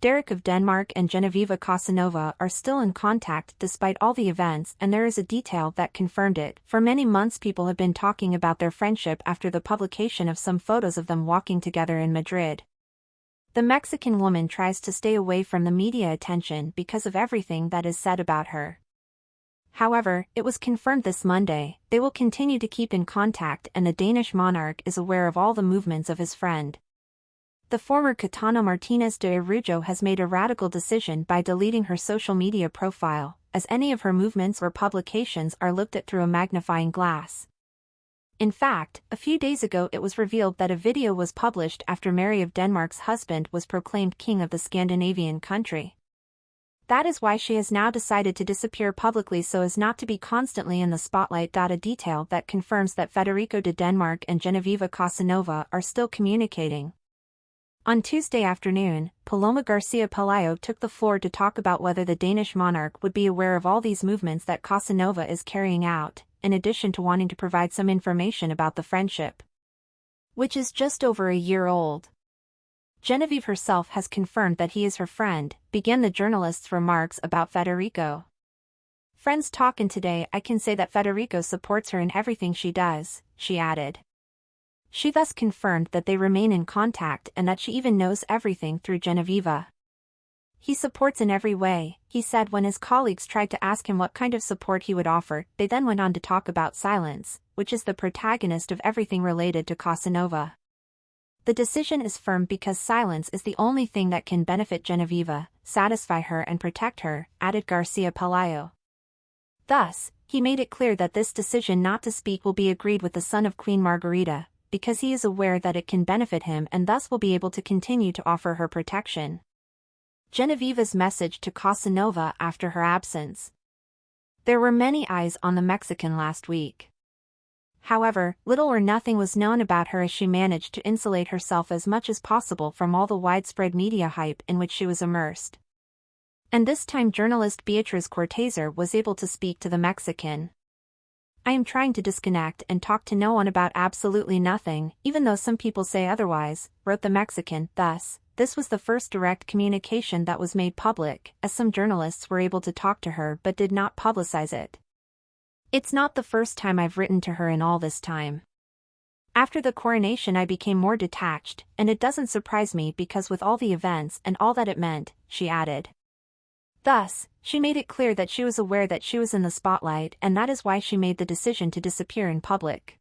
Frederick of Denmark and Genevieve Casanova are still in contact despite all the events, and there is a detail that confirmed it. For many months people have been talking about their friendship after the publication of some photos of them walking together in Madrid. The Mexican woman tries to stay away from the media attention because of everything that is said about her. However, it was confirmed this Monday, they will continue to keep in contact, and the Danish monarch is aware of all the movements of his friend. The former Catana Martinez de Araujo has made a radical decision by deleting her social media profile, as any of her movements or publications are looked at through a magnifying glass. In fact, a few days ago it was revealed that a video was published after Mary of Denmark's husband was proclaimed king of the Scandinavian country. That is why she has now decided to disappear publicly so as not to be constantly in the spotlight. A detail that confirms that Frederico de Denmark and Genevieve Casanova are still communicating. On Tuesday afternoon, Paloma Garcia Pelayo took the floor to talk about whether the Danish monarch would be aware of all these movements that Casanova is carrying out, in addition to wanting to provide some information about the friendship, which is just over a year old. Genevieve herself has confirmed that he is her friend, began the journalist's remarks about Federico. Friends talk, and today I can say that Federico supports her in everything she does, she added. She thus confirmed that they remain in contact and that she even knows everything through Genevieve. He supports in every way, he said when his colleagues tried to ask him what kind of support he would offer. They then went on to talk about Silence, which is the protagonist of everything related to Casanova. The decision is firm because Silence is the only thing that can benefit Genevieve, satisfy her and protect her, added Garcia Pelayo. Thus, he made it clear that this decision not to speak will be agreed with the son of Queen Margarita, because he is aware that it can benefit him and thus will be able to continue to offer her protection. Genevieve's message to Casanova after her absence. There were many eyes on the Mexican last week. However, little or nothing was known about her as she managed to insulate herself as much as possible from all the widespread media hype in which she was immersed. And this time journalist Beatriz Cortázar was able to speak to the Mexican. I am trying to disconnect and talk to no one about absolutely nothing, even though some people say otherwise, wrote the Mexican. Thus, this was the first direct communication that was made public, as some journalists were able to talk to her but did not publicize it. It's not the first time I've written to her in all this time. After the coronation I became more detached, and it doesn't surprise me because with all the events and all that it meant, she added. Thus, she made it clear that she was aware that she was in the spotlight, and that is why she made the decision to disappear in public.